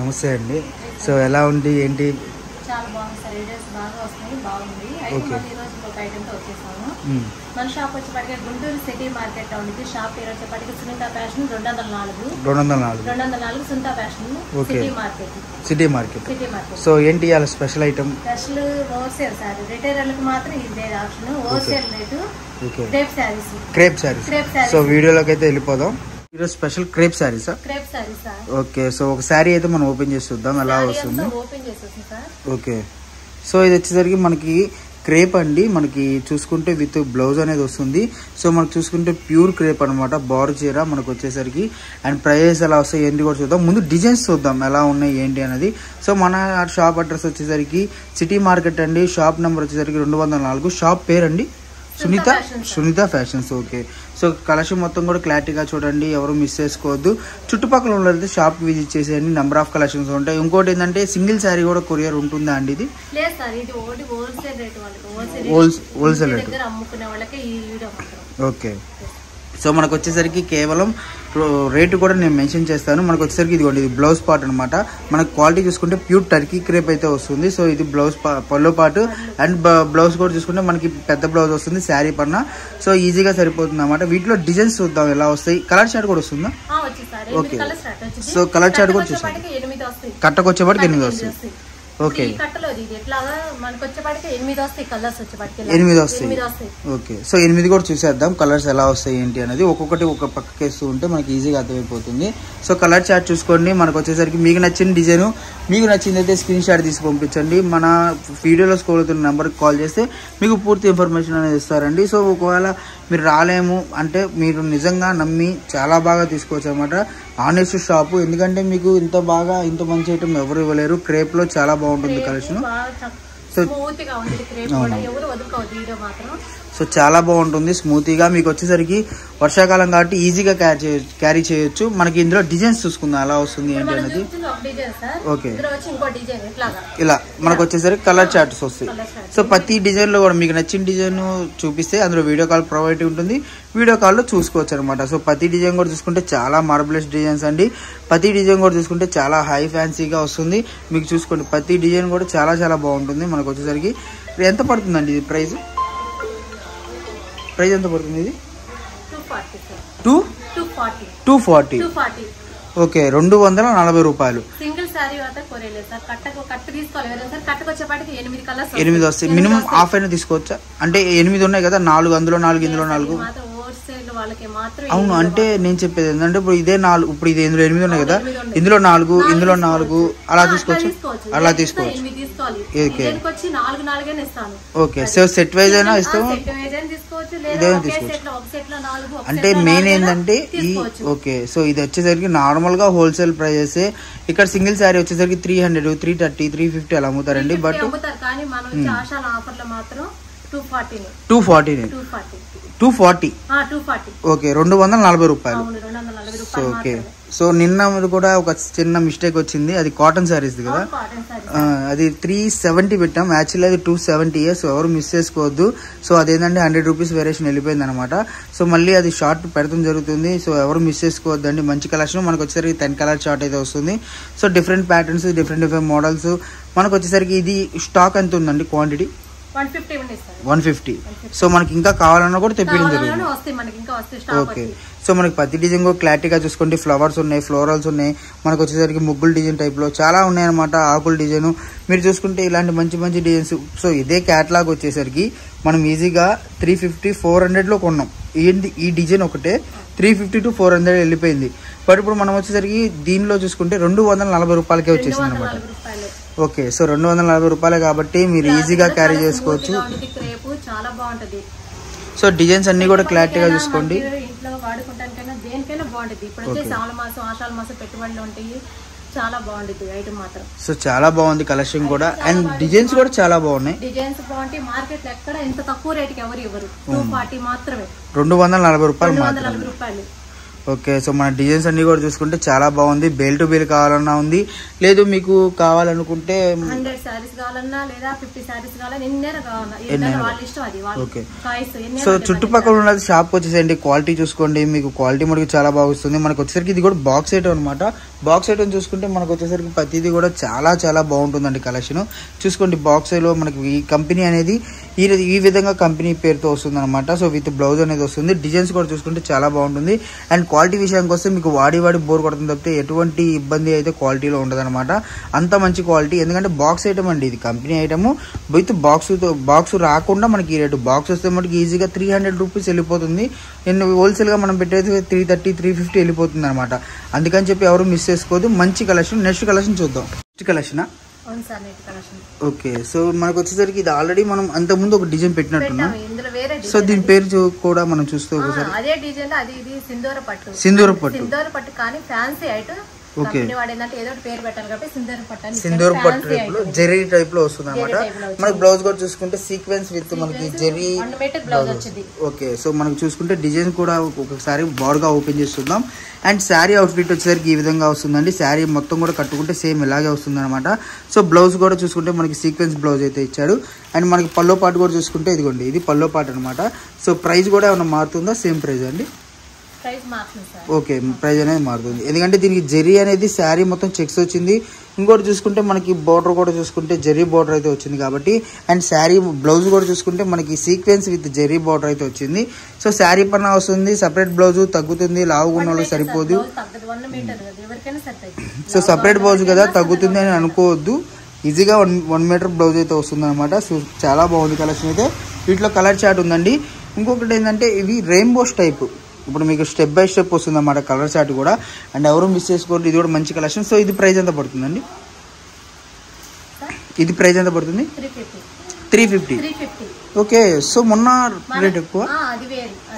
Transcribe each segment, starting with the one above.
నమస్తే అండి. సో ఎలా ఉంది ఏంటి? చాలా బాగుంది సార్. రేడియోస్ బాగా వస్తున్నాయి, బాగుంది. అయితే ఈ రోజు ఒక ఐటెంతో వచ్చేసాము. మన షాప్ వచ్చేప్పటికి గుంటూరు సిటీ మార్కెట్ లో ఉంది. షాప్ పేరు వచ్చేప్పటికి Sunitha fashion 204 Sunitha fashion city market. So ఏంటి అలా special item? Special wholesale sir. రిటైలర్లకు మాత్రం ఇది option. Wholesale rate crepe saris. So వీడియోలోకి అయితే వెళ్ళిపోదాం. ఈరోజు స్పెషల్ క్రేప్ శారీసా? ఓకే. సో ఒక శారీ అయితే మనం ఓపెన్ చేసి చూద్దాం ఎలా వస్తుంది. ఓకే. సో ఇది వచ్చేసరికి మనకి క్రేప్ అండి. మనకి చూసుకుంటే విత్ బ్లౌజ్ అనేది వస్తుంది. సో మనకు చూసుకుంటే ప్యూర్ క్రేప్ అనమాట. బారు చీర మనకు వచ్చేసరికి. అండ్ ప్రైజెస్ ఎలా వస్తాయి ఏంటి కూడా చూద్దాం. ముందు డిజైన్స్ చూద్దాం ఎలా ఉన్నాయి ఏంటి అనేది. సో మన షాప్ అడ్రస్ వచ్చేసరికి సిటీ మార్కెట్ అండి. షాప్ నెంబర్ వచ్చేసరికి 204. షాప్ పేరు అండి Sunitha fashions. Okay. So collection మొత్తం కూడా క్లారిటీగా చూడండి, ఎవరు మిస్ చేసుకోవద్దు. చుట్టుపక్కల ఉన్నది షాప్ విజిట్ చేసేయండి. నెంబర్ ఆఫ్ కలెక్షన్స్ ఉంటాయి. ఇంకోటి ఏంటంటే సింగిల్ శారీ కూడా కొరియర్ ఉంటుందా అండి? ఇది హోల్సేల్ రేట్. ఓకే. సో మనకు వచ్చేసరికి కేవలం రేటు కూడా నేను మెన్షన్ చేస్తాను. మనకు వచ్చేసరికి ఇదిగోండి, ఇది బ్లౌజ్ పార్ట్ అనమాట. మనకు క్వాలిటీ చూసుకుంటే ప్యూర్ టర్కీ క్రేప్ అయితే వస్తుంది. సో ఇది blouse pallu part. And blouse కూడా చూసుకుంటే మనకి పెద్ద బ్లౌజ్ వస్తుంది శారీ పైన. సో ఈజీగా సరిపోతుంది అనమాట. వీటిలో డిజైన్స్ చూద్దాం ఎలా వస్తాయి. కలర్ చార్ట్ కూడా వస్తుందా? ఓకే. సో కలర్ చార్ట్ కూడా చూసాం. కట్టకు వచ్చేపాటికి 8 వస్తాయి. ఓకే. 8 వస్తాయి. ఓకే. సో 8 కూడా చూసేద్దాం కలర్స్ ఎలా వస్తాయి ఏంటి అనేది. ఒక్కొక్కటి ఒక పక్కకి వేస్తూ ఉంటే మనకి ఈజీగా అర్థమైపోతుంది. సో కలర్ చార్ట్ చూసుకోండి. మనకు వచ్చేసరికి మీకు నచ్చిన డిజైన్, మీకు నచ్చింది అయితే స్క్రీన్ షాట్ తీసి పంపించండి. మన వీడియోలో స్క్రోల్ అవుతున్న నెంబర్కి కాల్ చేస్తే మీకు పూర్తి ఇన్ఫర్మేషన్ అనేది ఇస్తారండి. సో ఒకవేళ మీరు రాలేము అంటే మీరు నిజంగా నమ్మి చాలా బాగా తీసుకోవచ్చు అనమాట. Honest shop. ఎందుకంటే మీకు ఇంత మంచి ఐటమ్ ఎవరు ఇవ్వలేరు. క్రేప్ లో చాలా బాగుంటుంది కలెక్షన్. సో చాలా బాగుంటుంది స్మూతీగా. మీకు వచ్చేసరికి వర్షాకాలం కాబట్టి ఈజీగా క్యారీ చేయొచ్చు. మనకి ఇందులో డిజైన్స్ చూసుకుందాం ఎలా వస్తుంది ఏంటి అనేది. ఓకే. ఇలా మనకు వచ్చేసరికి కలర్ చార్ట్స్ వస్తాయి. సో ప్రతి డిజైన్ లో కూడా మీకు నచ్చిన డిజైన్ చూపిస్తే అందులో వీడియో కాల్ ప్రొవైడ్ ఉంటుంది. వీడియో కాల్లో చూసుకోవచ్చు అనమాట. సో ప్రతి డిజైన్ కూడా చూసుకుంటే చాలా మార్బులెస్ డిజైన్స్ అండి. ప్రతి డిజైన్ కూడా చూసుకుంటే చాలా హై ఫ్యాన్సీగా వస్తుంది. మీకు చూసుకోండి ప్రతి డిజైన్ కూడా చాలా చాలా బాగుంటుంది. మనకు వచ్చేసరికి ఎంత పడుతుందండి ఇది ప్రైస్ ఎంత పడుతుంది? ఇది 240. ఓకే. 240 రూపాయలు. సింగిల్ సారీ తీసుకోవాలి. 8 వస్తాయి. మినిమం హాఫ్ అయినా తీసుకోవచ్చా? అంటే 8 ఉన్నాయి కదా, 4 అందులో 4 ఇందులో 4. అవును. అంటే నేను చెప్పేది ఏంటంటే ఇప్పుడు ఇదే 4, ఇప్పుడు ఇది ఇందులో 8 ఉన్నాయి కదా, ఇందులో 4 ఇందులో 4 అలా తీసుకోవచ్చు. అలా తీసుకోవచ్చు. ఓకే. సో సెట్ వైజ్ అయినా ఇస్తాము, ఇదేనా తీసుకోవచ్చు. అంటే మెయిన్ ఏంటంటే ఈ ఓకే. సో ఇది వచ్చేసరికి నార్మల్ గా హోల్సేల్ ప్రైజెస్. ఇక్కడ సింగిల్ శారీ వచ్చేసరికి 300, 330, 350 అలా అమ్ముతారండి. బట్ 240. ఓకే. 240 రూపాయలు. So okay. సో నిన్న కూడా ఒక చిన్న మిస్టేక్ వచ్చింది. అది కాటన్ శారీస్ కదా, అది 370 పెట్టాం. యాక్చువల్లీ అది 270. సో ఎవరు మిస్ చేసుకోవద్దు. సో అదేంటంటే 100 రూపీస్ వేరియేషన్ వెళ్ళిపోయింది అనమాట. సో మళ్ళీ అది షార్ట్ పెడతాం జరుగుతుంది. సో ఎవరు మిస్ చేసుకోవద్దు అండి. మంచి కలెక్షన్. మనకు వచ్చేసరికి 10 కలర్ షార్ట్ అయితే వస్తుంది. So different patterns, different models. మనకు వచ్చేసరికి ఇది స్టాక్ ఎంత ఉందండి? క్వాంటిటీ 150. సో మనకి ఇంకా కావాలన్నా కూడా తెప్పించడం జరుగుతుంది. ఓకే. సో మనకి ప్రతి డిజైన్ కూడా క్లారిటీగా చూసుకోండి. ఫ్లవర్స్ ఉన్నాయి, ఫ్లోరల్స్ ఉన్నాయి. మనకు వచ్చేసరికి ముగ్గులు డిజైన్ టైప్ లో చాలా ఉన్నాయన్నమాట. ఆకుల డిజైన్ మీరు చూసుకుంటే ఇలాంటి మంచి మంచి డిజైన్స్. సో ఇదే క్యాటలాగ్ వచ్చేసరికి మనం ఈజీగా 350, 400 లో కొన్నాం. ఈ డిజైన్ ఒకటే 350 to 400 వెళ్ళిపోయింది. బట్ ఇప్పుడు మనం వచ్చేసరికి దీనిలో చూసుకుంటే 240 రూపాయలకే వచ్చేసింది అనమాట. ఓకే. సో 240 రూపాయలే కాబట్టి మీరు ఈజీగా క్యారీ చేసుకోవచ్చు. సో డిజైన్స్ అన్ని కూడా క్లారిటీగా చూసుకోండి. సో చాలా బాగుంది కలెక్షన్ కూడా. అండ్ డిజైన్స్ కూడా చాలా బాగున్నాయి. 240 రూపాయలు మాత్రమే. ఓకే, సో మన డిజైన్స్ అన్ని కూడా చూసుకుంటే చాలా బాగుంది. బేల్ టు బేల్ కావాలన్నా ఉంది, లేదు మీకు కావాలనుకుంటే 100 సారీస్ కావాలన్నా లేదా 50 సారీస్ కావాలన్నా ఎన్నైనా కావాలన్నా వాళ్ళ ఇష్టం, అది వాళ్ళ చాయిస్. సో చుట్టుపక్కల ఉన్న షాప్ వచ్చేసండి, క్వాలిటీ చూసుకోండి, మీకు క్వాలిటీ మనకి చాలా బాగా వస్తుంది. మనకు వచ్చేసరికి ఇది కూడా బాక్స్ ఐటమ్ అనమాట. బాక్స్ ఐటమ్ చూసుకుంటే మనకు వచ్చేసరికి ప్రతిదీ కూడా చాలా చాలా బాగుంటుందండి కలెక్షన్. చూసుకోండి బాక్స్ లో మనకి ఈ కంపెనీ అనేది ఈ విధంగా కంపెనీ పేరుతో వస్తుంది అనమాట. సో విత్ బ్లౌజ్ అనేది వస్తుంది. డిజైన్స్ కూడా చూసుకుంటే చాలా బాగుంటుంది. అండ్ క్వాలిటీ విషయానికి వస్తే మీకు వాడి బోర్ కొడుతుంది తప్పితే ఎటువంటి ఇబ్బంది అయితే క్వాలిటీలో ఉండదన్నమాట. అంత మంచి క్వాలిటీ, ఎందుకంటే బాక్స్ ఐటమ్ అండి, ఇది కంపెనీ ఐటమ్ విత్ బాక్స్ రాకుండా మనకి ఈ రేటు. బాక్స్ వస్తే మనకి ఈజీగా 300 రూపీస్ వెళ్ళిపోతుంది. హోల్సేల్ గా మనం పెట్టేది 330, 350 వెళ్ళిపోతుంది అనమాట. అందుకని చెప్పి ఎవరు మిస్ చేసుకోవద్దు. మంచి కలెక్షన్. నెక్స్ట్ కలెక్షన్ చూద్దాం. నెక్స్ట్ కలెక్షన్ ఓకే, సో మనకు వచ్చేసరికి ఇది ఆల్రెడీ మనం అంత ముందు ఒక డిజైన్ పెట్టినట్టున్నాం. సో దీని పేరు కూడా మనం చూస్తూ ఒకసారి అదే డిజైన్, అది ఇది సింధూర పట్టు కానీ ఫ్యాన్సీ ఐటమ్. ఓకే, సింధూర్ పట్టు టైప్ లో జెరీ టైప్ లో వస్తుంది అనమాట. మనకి బ్లౌజ్ కూడా చూసుకుంటే సీక్వెన్స్ విత్ మనకి జెరీ బ్లౌజ్ వచ్చింది. ఓకే, సో మనకి చూసుకుంటే డిజైన్ కూడా ఒకసారి బాగా ఓపెన్ చేస్తున్నాం. అండ్ శారీ అవుట్ఫిట్ వచ్చేసరికి ఈ విధంగా వస్తుందండి. శారీ మొత్తం కూడా కట్టుకుంటే సేమ్ ఇలాగే వస్తుంది అనమాట. సో బ్లౌజ్ కూడా చూసుకుంటే మనకి సీక్వెన్స్ బ్లౌజ్ అయితే ఇచ్చాడు. అండ్ మనకి పల్లో పాటు కూడా చూసుకుంటే ఇదిగోండి, ఇది పల్లో పాటు అనమాట. సో ప్రైస్ కూడా ఏమైనా మారుతుందా? సేమ్ ప్రైస్ అండి. ఓకే, ప్రైస్ అనేది మారుతుంది, ఎందుకంటే దీనికి జెరీ అనేది శారీ మొత్తం చెక్స్ వచ్చింది. ఇంకోటి చూసుకుంటే మనకి బోర్డర్ కూడా చూసుకుంటే జెరీ బోర్డర్ అయితే వచ్చింది కాబట్టి. అండ్ శారీ బ్లౌజ్ కూడా చూసుకుంటే మనకి సీక్వెన్స్ విత్ జెరీ బోర్డర్ అయితే వచ్చింది. సో శారీ పైన వస్తుంది, సపరేట్ బ్లౌజ్ తగ్గుతుంది, లావుగున్న వాళ్ళు సరిపోదు. సో సపరేట్ బ్లౌజ్ కదా తగ్గుతుంది అని అనుకోవద్దు, ఈజీగా 1 మీటర్ బ్లౌజ్ అయితే వస్తుంది అనమాట. సో చాలా బాగుంది కలెక్షన్ అయితే. వీటిలో కలర్ చార్ట్ ఉందండి. ఇంకొకటి ఏంటంటే ఇవి రెయిన్బోస్ టైప్, ఇప్పుడు మీకు స్టెప్ బై స్టెప్ వస్తుంది అన్నమాట కలర్ చార్ట్ కూడా. అండ్ ఎవరు మిస్ చేసుకోండి, ఇది కూడా మంచి కలెక్షన్. సో ఇది ప్రైస్ ఎంత పడుతుందండి? ఇది ప్రైస్ ఎంత పడుతుంది? 350. ఓకే, సో మొన్న రేట్ ఎక్కువ,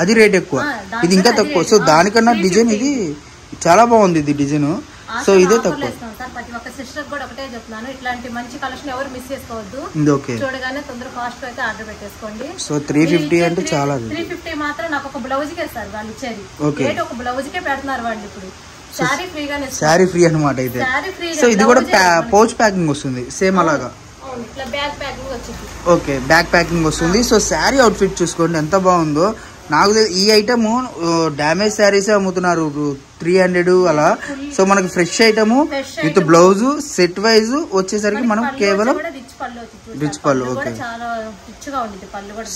అది రేట్ ఎక్కువ, ఇది ఇంకా తక్కువ. సో దానికన్నా డిజైన్ ఇది చాలా బాగుంది, ఇది డిజైన్. సో ఇదే తక్కువ. ప్రతి ఒక్క సిస్టర్ కూడా ఒకటే చెప్తున్నాను, ఇట్లాంటి మంచి కలెక్షన్ ఎవరు మిస్ చేసుకోవద్దు. ఓకే, చూడగానే తొందర ఫాస్ట్ అయితే ఆర్డర్ పెట్టేసుకోండి. సో 350 అంటే చాలా. 350 మాత్రం నాకు ఒక బ్లౌజ్ కే సార్ వాళ్ళు ఇచ్చేది. రేట్ ఒక బ్లౌజ్ కే పెడుతున్నారు వాళ్ళు. ఇప్పుడు శారీ ఫ్రీగానే, శారీ ఫ్రీ అనమాట అయితే. సో ఇది కూడా పౌచ్ ప్యాకింగ్ వస్తుంది సేమ్ అలాగా. ఇట్లా బ్యాగ్ ప్యాకింగ్ వచ్చింది. ఓకే, బ్యాగ్ ప్యాకింగ్ వస్తుంది. సో శారీ అవుట్ఫిట్ చూసుకోండి ఎంత బాగుందో. నాకు ఈ ఐటమ్ డ్యామేజ్ శారీస్ అమ్ముతున్నారు 300 అలా. సో మనకి fresh item with blouse set wise వచ్చేసరికి మనం కేవలం రిచ్ పళ్ళు. ఓకే,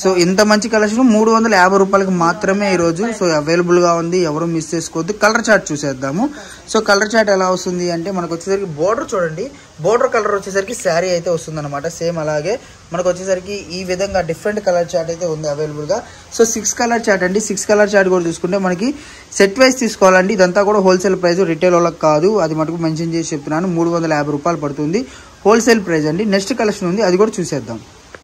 సో ఇంత మంచి కలెక్షన్ 350 రూపాయలకి మాత్రమే ఈ రోజు. సో అవైలబుల్ గా ఉంది, ఎవరు మిస్ చేసుకోవద్దు. కలర్ చార్ట్ చూసేద్దాము. సో కలర్ చార్ట్ ఎలా వస్తుంది అంటే మనకు వచ్చేసరికి బోర్డర్ చూడండి, బోర్డర్ కలర్ వచ్చేసరికి శారీ అయితే వస్తుంది అనమాట. సేమ్ అలాగే మనకు వచ్చేసరికి ఈ విధంగా డిఫరెంట్ కలర్ చార్ట్ అయితే ఉంది అవైలబుల్ గా. సో 6 కలర్ చార్ట్ అండి. 6 కలర్ చార్ట్ కూడా చూసుకుంటే మనకి సెట్ వైజ్ తీసుకోవాలండి. ఇదంతా కూడా హోల్సేల్ ప్రైస్, రిటైల్ వాళ్ళకి కాదు, అది మటుకు మెన్షన్ చేసి చెప్తున్నాను. 350 రూపాయలు పడుతుంది హోల్సేల్ ప్రైస్ అండి. నెక్స్ట్ కలెక్షన్ ఉంది, అది కూడా చూసేద్దాం.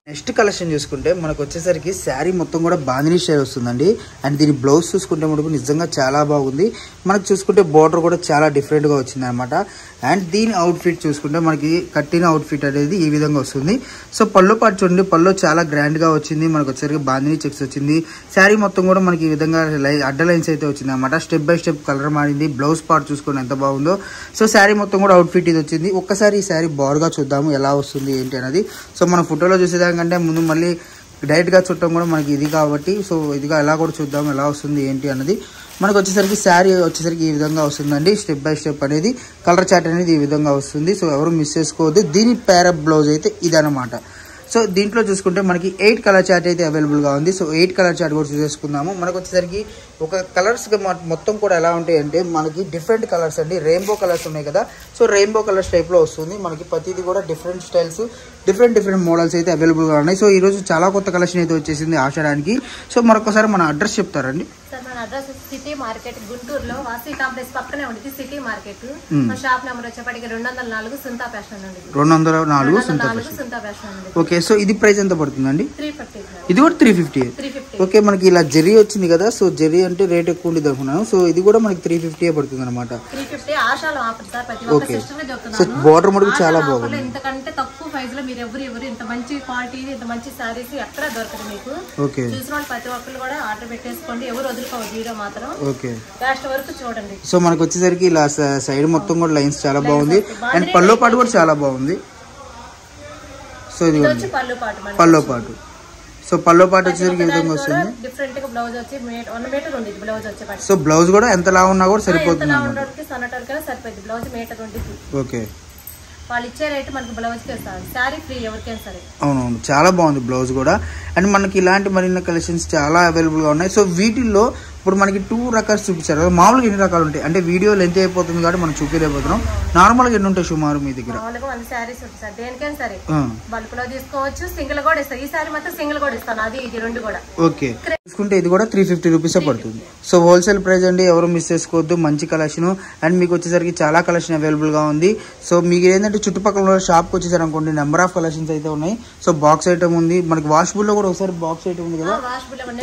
నెక్స్ట్ కలెక్షన్ చూసుకుంటే మనకు వచ్చేసరికి శారీ మొత్తం కూడా బాందినీ స్టైల్ వస్తుందండి. అండ్ దీని బ్లౌజ్ చూసుకుంటే మనకు నిజంగా చాలా బాగుంది. మనకు చూసుకుంటే బోర్డర్ కూడా చాలా డిఫరెంట్ గా వచ్చింది అనమాట. అండ్ దీని అవుట్ఫిట్ చూసుకుంటే మనకి కట్టిన అవుట్ఫిట్ అనేది ఈ విధంగా వస్తుంది. సో పళ్ళు పాటు చూడండి, పళ్ళు చాలా గ్రాండ్ గా వచ్చింది. మనకు వచ్చేసరికి బాందినీ చెక్స్ వచ్చింది. శారీ మొత్తం కూడా మనకి ఈ విధంగా అడ్డ లైన్స్ అయితే వచ్చింది అనమాట. స్టెప్ బై స్టెప్ కలర్ మారింది. బ్లౌజ్ పార్ట్ చూసుకోండి ఎంత బాగుందో. సో శారీ మొత్తం కూడా అవుట్ఫిట్ ఇది వచ్చింది. ఒక్కసారి ఈ శారీ బార్గా చూద్దాము ఎలా వస్తుంది ఏంటి అనేది. సో మన ఫోటోలో చూసేదానికంటే ముందు మళ్ళీ డైరెక్ట్ గా చుట్టం కూడా మనకి ఇది కాబట్టి, సో ఇదిగా ఎలా కూడా చూద్దాం ఎలా వస్తుంది ఏంటి అన్నది. మనకు వచ్చేసరికి శారీ వచ్చేసరికి ఈ విధంగా వస్తుందండి. స్టెప్ బై స్టెప్ అనేది కలర్ చార్ట్ అనేది ఈ విధంగా వస్తుంది. సో ఎవరు మిస్ చేసుకోవద్దు. దీని పేరప్ బ్లౌజ్ అయితే ఇదనమాట. సో దీంట్లో చూసుకుంటే మనకి 8 కలర్ చార్ట్ అయితే అవైలబుల్ గా ఉంది. సో 8 కలర్ చార్ట్ కూడా చూసేసుకుందాము. మనకు వచ్చేసరికి ఒక కలర్స్ మొత్తం కూడా ఎలా ఉంటాయి అంటే మనకి డిఫరెంట్ కలర్స్ అండి. రెయిన్బో కలర్స్ ఉన్నాయి కదా, సో రెయిన్బో కలర్స్ టైప్ లో వస్తుంది. మనకి ప్రతిదీ కూడా డిఫరెంట్ స్టైల్స్, డిఫరెంట్ మోడల్స్ అయితే అవైలబుల్ గా ఉన్నాయి. సో ఈ రోజు చాలా కొత్త కలెక్షన్ అయితే వచ్చేసింది ఆషాఢానికి. సో మరొకసారి మన అడ్రస్ చెప్తారండి. మన అడ్రస్ సిటీ మార్కెట్, గుంటూరులో వాసీ కాంప్లెక్స్ పక్కనే ఉంటుంది సిటీ మార్కెట్. మన షాప్ నెంబర్ వచ్చేప్పటికి 204 సుంతా ఫ్యాషన్ అండి. 204 సుంతా ఫ్యాషన్. ఓకే, సో ఇది ప్రైస్ ఎంత పడుతుందండి? 350. ఇది కూడా 350. ఓకే, మనకి ఇలా జెరీ వచ్చింది కదా, సో జెరీ అంటే రేట్ ఎక్కువ ఉండేది అనుకున్నాను. సో ఇది కూడా మనకి 350 పడుతుంది అనమాట. ఓకే, సో బోర్డర్ మటుకు చాలా బాగుంది. ఇంతకంటే తక్కువ ప్రైస్ లో మీరు ఎవరు ఇంత మంచి క్వాలిటీ, ఇంత మంచి సారీస్ ఎక్కడ దొరకదు మీకు. ఓకే, చూసిన వాళ్ళు ప్రతి ఒక్కరు కూడా ఆర్డర్ పెట్టేసుకోండి, ఎవరు వదులుకోవద్దు. వీడియో మాత్రం ఓకే లాస్ట్ వరకు చూడండి. సో మనకు వచ్చేసరికి ఇలా సైడ్ మొత్తం కూడా లైన్స్ చాలా బాగుంది అండ్ పల్లో పాటు కూడా చాలా బాగుంది. సో ఇది పల్లో పాటు. సో పల్లో పాటు వచ్చేసరికి ఈ విధంగా వస్తుంది. డిఫరెంట్ గా బ్లౌజ్ వచ్చి 1 మీటర్ ఉంది బ్లౌజ్ వచ్చే. సో బ్లౌజ్ కూడా ఎంత లా ఉన్నా కూడా సరిపోతుంది. బ్లౌజ్ మీటర్ ఉంది. ఓకే వాళ్ళు ఇచ్చే రేట్ మనకి బ్లౌజ్ కి ఇస్తారు. శారీ ఫ్రీ ఎవరికైనా సరే. అవునవును చాలా బాగుంది బ్లౌజ్ కూడా. అండ్ మనకి ఇలాంటి మరిన్ని కలెక్షన్స్ చాలా అవైలబుల్ గా ఉన్నాయి. సో వీటిల్లో ఇప్పుడు మనకి 2 రకాలు చూపించారు కదా, మామూలుగా ఎన్ని రకాలు ఉంటాయి అంటే వీడియో లెంత్ అయిపోతుంది కాబట్టి మనం చూపించలేకపోతున్నాం. నార్మల్ గా ఎన్ని ఉంటాయి సుమారు మీ దగ్గర? తీసుకోవచ్చు, సింగిల్ కూడా ఇస్తాను. ఈ సారీ మాత్రం సింగిల్ కూడా ఇస్తాను, అది ఇది రెండు కూడా. ఓకే తీసుకుంటే ఇది కూడా 350 రూపీస్ పడుతుంది. సో హోల్సేల్ ప్రైస్ అండి, ఎవరు మిస్ చేసుకోవద్దు. మంచి కలెక్షన్ అండ్ మీకు వచ్చేసరికి చాలా కలెక్షన్ అవైలబుల్ గా ఉంది. సో మీకు ఏంటంటే చుట్టుపక్కల షాప్కి వచ్చేసారు అనుకోండి, నెంబర్ ఆఫ్ కలెక్షన్స్ అయితే ఉన్నాయి. సో బాక్స్ ఐటమ్ ఉంది మనకి, వాషబుల్ లో కూడా ఒకసారి బాక్స్ ఐటమ్ ఉంది కదా,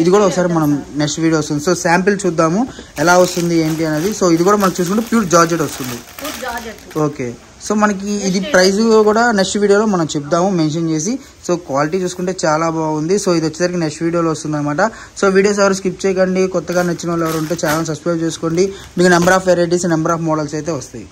ఇది కూడా ఒకసారి మనం నెక్స్ట్ వీడియో వస్తుంది. సో శాంపిల్ చూద్దాము ఎలా వస్తుంది ఏంటి అనేది. సో ఇది కూడా మనం చూసుకుంటే ప్యూర్ జార్జెట్ వస్తుంది. ఓకే సో మనకి ఇది ప్రైస్ కూడా నెక్స్ట్ వీడియోలో మనం చెప్దాము మెన్షన్ చేసి. సో క్వాలిటీ చూసుకుంటే చాలా బాగుంది. సో ఇది వచ్చేసరికి నెక్స్ట్ వీడియోలో వస్తుంది అనమాట. సో వీడియోస్ ఎవరు స్కిప్ చేయకండి. కొత్తగా నచ్చిన వాళ్ళు ఎవరు ఉంటే ఛానల్ సబ్స్క్రైబ్ చేసుకోండి. మీకు number of varieties, number of models అయితే వస్తాయి.